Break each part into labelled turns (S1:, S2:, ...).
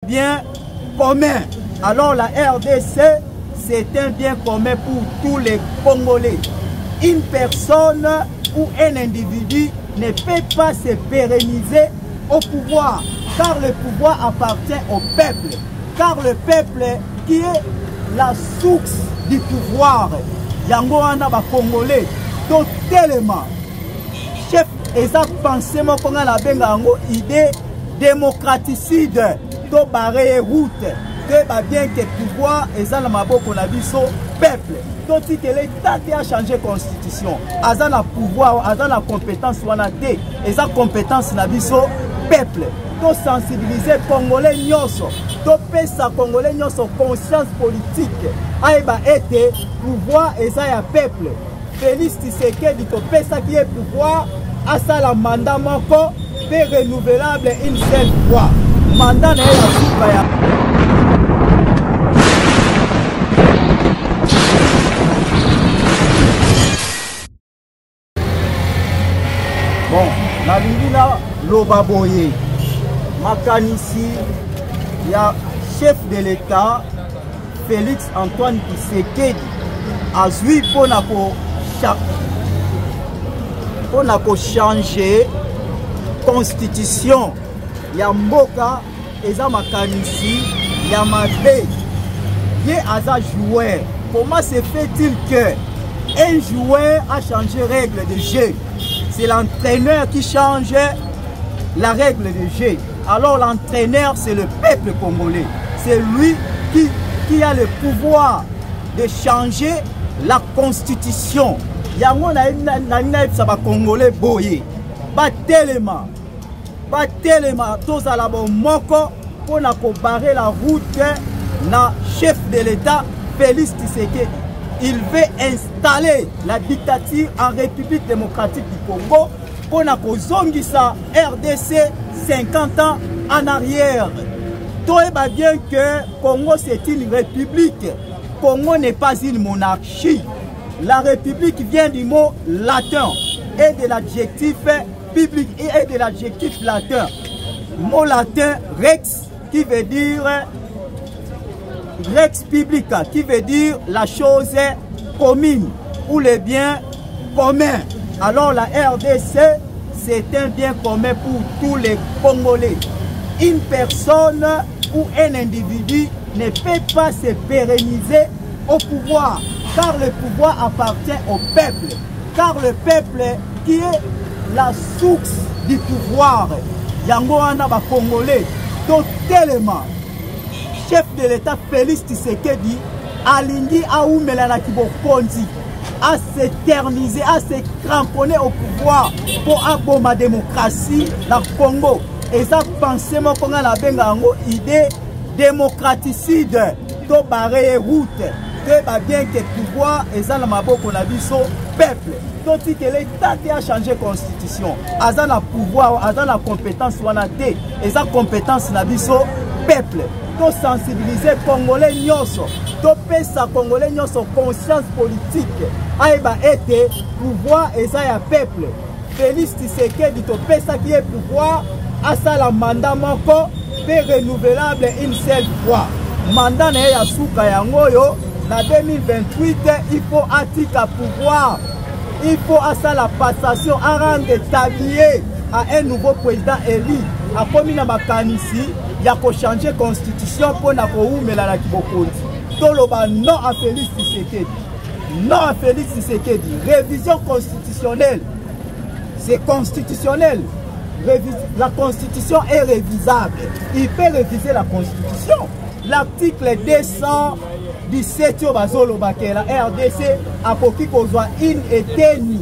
S1: bien commun. Alors la RDC, c'est un bien commun pour tous les Congolais. Une personne ou un individu ne peut pas se pérenniser au pouvoir, car le pouvoir appartient au peuple. Car le peuple qui est la source du pouvoir. Yango wana ba Congolais, totalement. Chef, eza pensé mo konga la benga yango idée démocraticide, to barrer route. Bien que pouvoir eza na maboko na biso peuple. Tout que l'État a changé constitution. Aza na pouvoir, aza na compétence wana te. Eza compétence na biso peuple. To sensibiliser Congolais nyonso. To pesa Congolais nyonso conscience politique. Aïba ete pouvoir eza ya peuple. Félix Tshisekedi to pesa qui est pouvoir asa la mandat moko pe renouvelable une seule fois. Mandat na ya soupa ya bon, na lingina lobaboye makanisi ya chef de l'État Félix Antoine Tshisekedi azui pona ko changer constitution ya mboka eza makanisi ya mabe ye aza joueur. Comment se fait-il que un joueur a changé règle de jeu? C'est l'entraîneur qui change la règle de jeu. Alors l'entraîneur, c'est le peuple congolais. C'est lui qui a le pouvoir de changer la constitution. Yango na ba Congolais boye. Batelema tous à la moko pour barrer la route na chef de l'État Félix Tshisekedi. Il veut installer la dictature en République démocratique du Congo pour sa RDC 50 ans en arrière. Toi, bien que Congo c'est une république. Congo n'est pas une monarchie. La république vient du mot latin et de l'adjectif public et de l'adjectif latin. Mot latin rex qui veut dire Rex publica, qui veut dire la chose commune ou le bien commun. Alors la RDC, c'est un bien commun pour tous les Congolais. Une personne ou un individu ne peut pas se pérenniser au pouvoir, car le pouvoir appartient au peuple. Car le peuple qui est la source du pouvoir. Yango wana ba Congolais, totalement. Chef de l'État Félix Tshisekedi alingi aoumela na kibokonzi à s'éterniser, à se cramponner au pouvoir pour aboma démocratie dans le Congo. Et ça pensé mo konga la benga yango idée démocraticide to barrer route. Bien que pouvoir et ça na maboko na biso peuple. Tout que l'État a changé constitution. Aza na pouvoir, aza na compétence wana te. Et ça compétence na biso peuple. To sensibiliser Congolais nyonso, to pesa Congolais nyonso conscience politique. Aïba ete pouvoir eza ya peuple. Félix Tshisekedi to pesa qui est pouvoir asa la mandat moko pe renouvelable une seule fois. Mandat na ya souka yango yo na 2028 il faut atika pouvoir. Il faut asa la passation à rendre tablier à un nouveau président élu. A komi na makanisi ya ko changer constitution pour na ko umela la kibokonzi. Toloba non à Félix Tshisekedi. Non à Félix Tshisekedi. Révision constitutionnelle. C'est constitutionnel. La constitution est révisable. Il peut réviser la constitution. L'article 217 la RDC a koki kozwa une eteni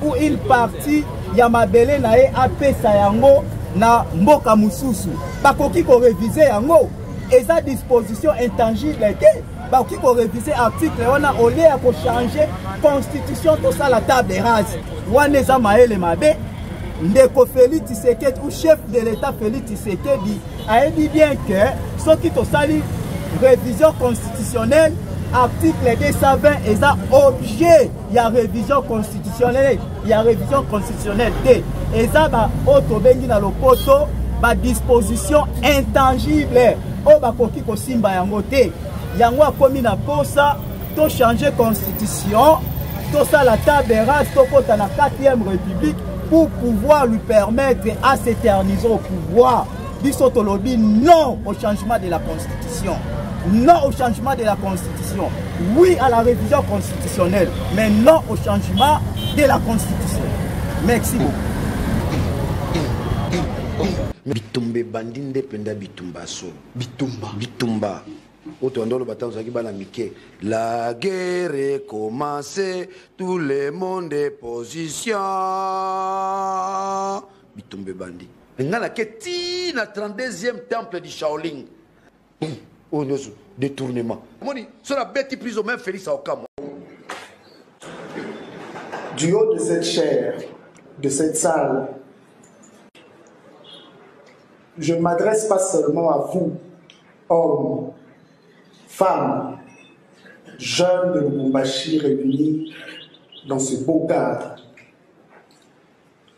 S1: ou une partie ya mabele na e apesa yango na mboka mususu. Bakoki ko réviser yango. Eza disposition intangible te. Bakoki ko réviser article wana au lieu ya ko changer constitution tout ça la table rase. Wana eza maele mabe. Ndeko Félix Tshisekedi ou chef de l'État Félix Tshisekedi a dit bien que ce qui to sali révision constitutionnelle article 220 est un objet. Il y a révision constitutionnelle. Il y a révision constitutionnelle. Et ça, auto bengi na lopoto, disposition intangible. oyo bakoki kosimba yango te. Yango akomi na posa to changer constitution, to sala table rase, to kota na 4e république pour pouvoir lui permettre à s'éterniser au pouvoir. Biso tolobi non au changement de la constitution. Non au changement de la constitution. Oui à la révision constitutionnelle, mais non au changement de la constitution. Merci beaucoup.
S2: Bitumbe bandinde penda bitumba so. Bitumba. Autondolo bataille zaki bana mike. La guerre est commencée, tout le monde est position. Bitumbe bandi. Ngala keti na 32e temple du Shaolin. Oh nozo détournement. Moni, sur la bête prise au même Félix Aokam.
S3: Du haut de cette chair, de cette salle, je ne m'adresse pas seulement à vous, hommes, femmes, jeunes de Lubumbashi réunis dans ce beau cadre.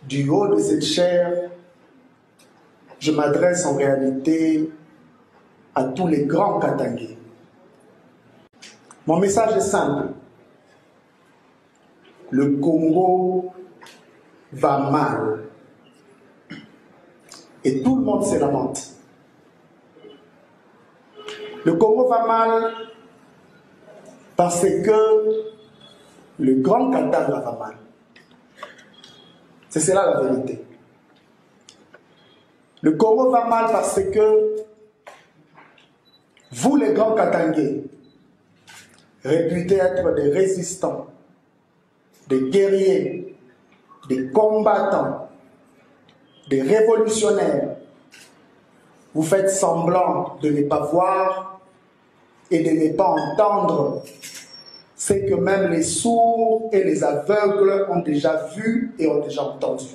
S3: Du haut de cette chair, je m'adresse en réalité à tous les grands Katangais. Mon message est simple. Le Congo va mal. Et tout le monde se lamente. Le Congo va mal parce que le grand Katanga va mal. C'est cela la vérité. Le Congo va mal parce que vous, les grands Katangais, réputés être des résistants, des guerriers, des combattants, des révolutionnaires, vous faites semblant de ne pas voir et de ne pas entendre ce que même les sourds et les aveugles ont déjà vu et ont déjà entendu.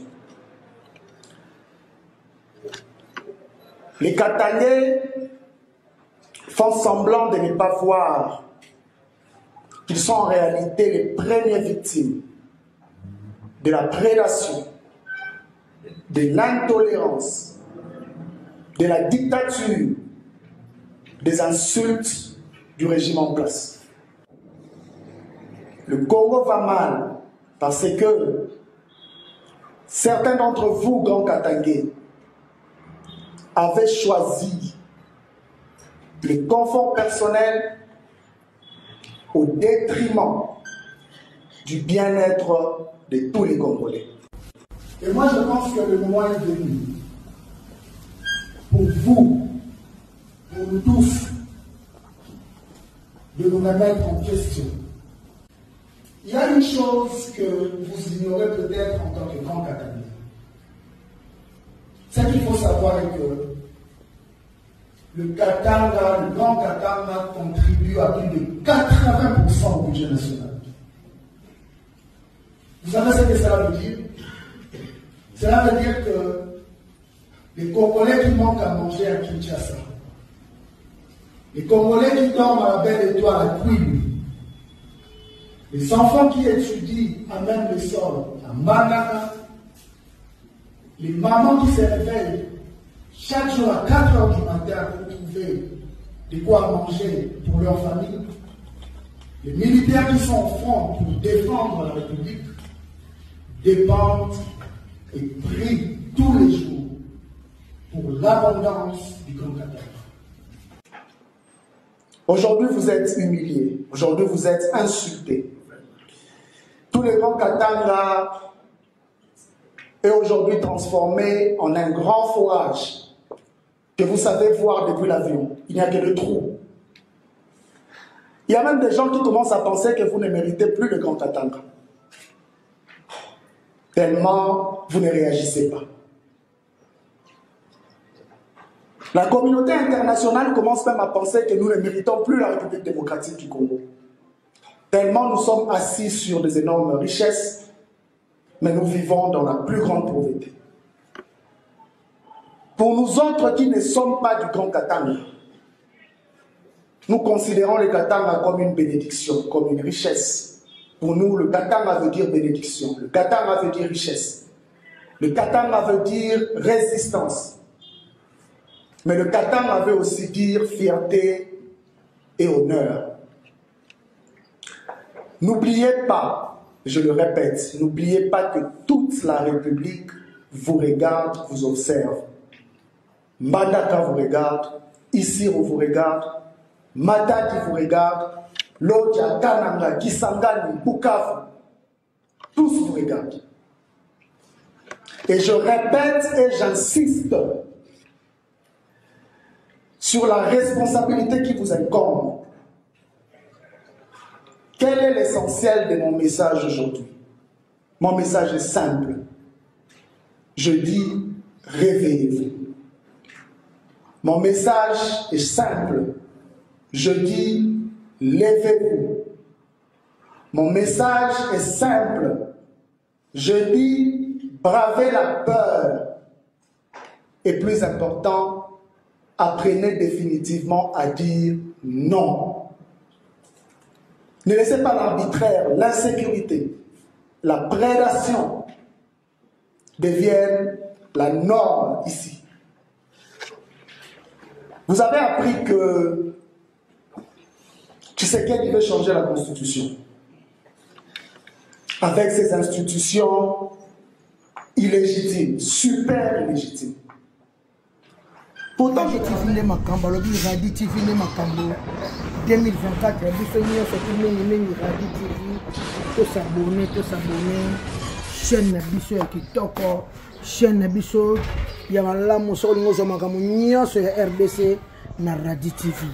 S3: Les Katangais font semblant de ne pas voir qu'ils sont en réalité les premières victimes de la prédation, de l'intolérance, de la dictature, des insultes du régime en place. Le Congo va mal parce que certains d'entre vous, grands Katangais, avaient choisi le confort personnel au détriment du bien-être de tous les Congolais. Et moi, je pense que le moment est venu pour vous, pour nous tous, de nous remettre en question. Il y a une chose que vous ignorez peut-être en tant que grand Katangais. Ce qu'il faut savoir est que le Katanga, le grand Katanga, contribue à plus de 80% au budget national. Vous savez ce que cela veut dire? Cela veut dire que les Congolais qui manquent à manger à Kinshasa, les Congolais qui dorment à la belle étoile à Kwilu, les enfants qui étudient à même le sol à Manaka, les mamans qui se réveillent chaque jour à 4 h du matin pour trouver de quoi manger pour leur famille, les militaires qui sont au front pour défendre la République dépendent et prient tous les jours pour l'abondance du Grand Katanga. Aujourd'hui, vous êtes humiliés. Aujourd'hui, vous êtes insultés. Tous les Grands Katanga est aujourd'hui transformé en un grand forage que vous savez voir depuis l'avion. Il n'y a que le trou. Il y a même des gens qui commencent à penser que vous ne méritez plus le Grand Katanga. Tellement vous ne réagissez pas. La communauté internationale commence même à penser que nous ne méritons plus la République démocratique du Congo. Tellement nous sommes assis sur des énormes richesses, mais nous vivons dans la plus grande pauvreté. Pour nous autres qui ne sommes pas du Grand Katanga, nous considérons le Katanga comme une bénédiction, comme une richesse. Pour nous, le Katanga veut dire bénédiction, le Katanga veut dire richesse, le Katanga veut dire résistance. Mais le Katanga veut aussi dire fierté et honneur. N'oubliez pas, je le répète, n'oubliez pas que toute la République vous regarde, vous observe. Mbandaka vous regarde, Isiro vous regarde, Matadi vous regarde, Lodja, Kananga, Kisangani, Bukavu, tous vous regardent. Et je répète et j'insiste sur la responsabilité qui vous incombe. Quel est l'essentiel de mon message aujourd'hui? Mon message est simple. Je dis, réveillez-vous. Mon message est simple. Je dis, levez-vous. Mon message est simple. Je dis, bravez la peur. Et plus important, apprenez définitivement à dire non. Ne laissez pas l'arbitraire, l'insécurité, la prédation deviennent la norme ici. Vous avez appris que Tshisekedi veut changer la Constitution avec ses institutions illégitimes, super illégitimes.
S4: Pourtant, j'ai TV Makambo, le Radi TV Makambo 2024, la diffusion c'est une Radi TV, tout s'abonner, chaîne Nabiso Kitoko, chaîne Nabiso, il y a la Moussolingo Makamou, sur RDC, na Radi TV.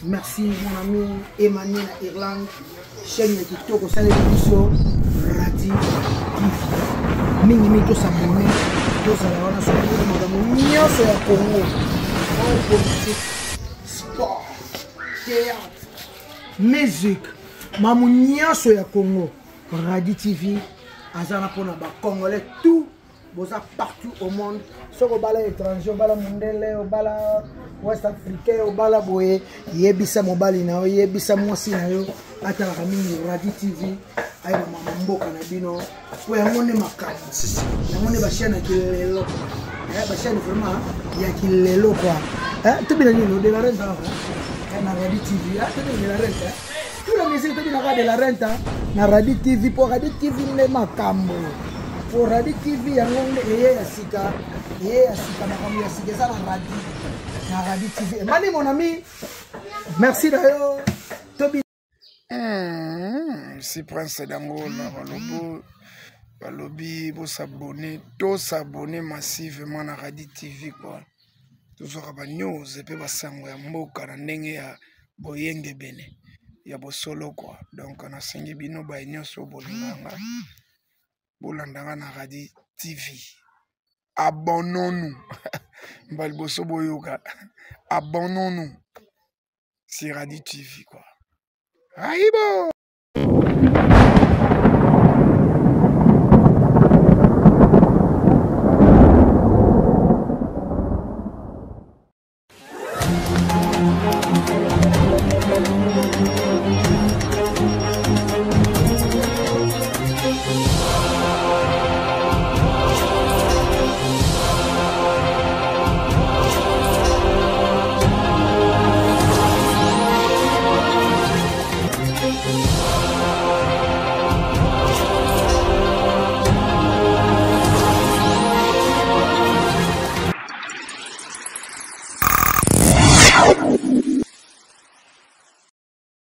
S4: Merci mon ami Emmanuel Irlande, chaîne Kitoko, ça les Nabiso, Radi TV. Mingi tout s'abonner. Sport, théâtre, musique, Mamounia ya Congo, Radi TV, Azana Pona Congolais, tout, vous êtes partout au monde. Sur le bala étranger, au bala mondial, au bala ouest africain, au bala boé, yebisa mobali na yebisa mwasi na yo, ata la famille Radi TV. Aïe maman mboka na bino po yangone makati yangone bashana kilelo bashana vraiment ya kilelo quoi tobina nino de la renta na Radi TV tobina de la renta tout la musique tobina de la renta na Radi TV po Radi TV ne makambo po Radi TV yangone ya sika makambo ya sika ça na Radi TV mani mon ami merci d'ailleurs tobi.
S5: Si Prince d'Angola, Balobi, vous s'abonner, tous s'abonner massivement à Radi TV quoi. Toujours à news et puis basango ya mboka na ndenge ya boyenge bene ya bosolo quoi. Donc on a singi bino ba nyoso bolinganga. Bolandanga na Radi TV. Abonnons-nous. Mbal boso boyoka. Abonnons-nous. C'est Radi TV quoi. Aïbo!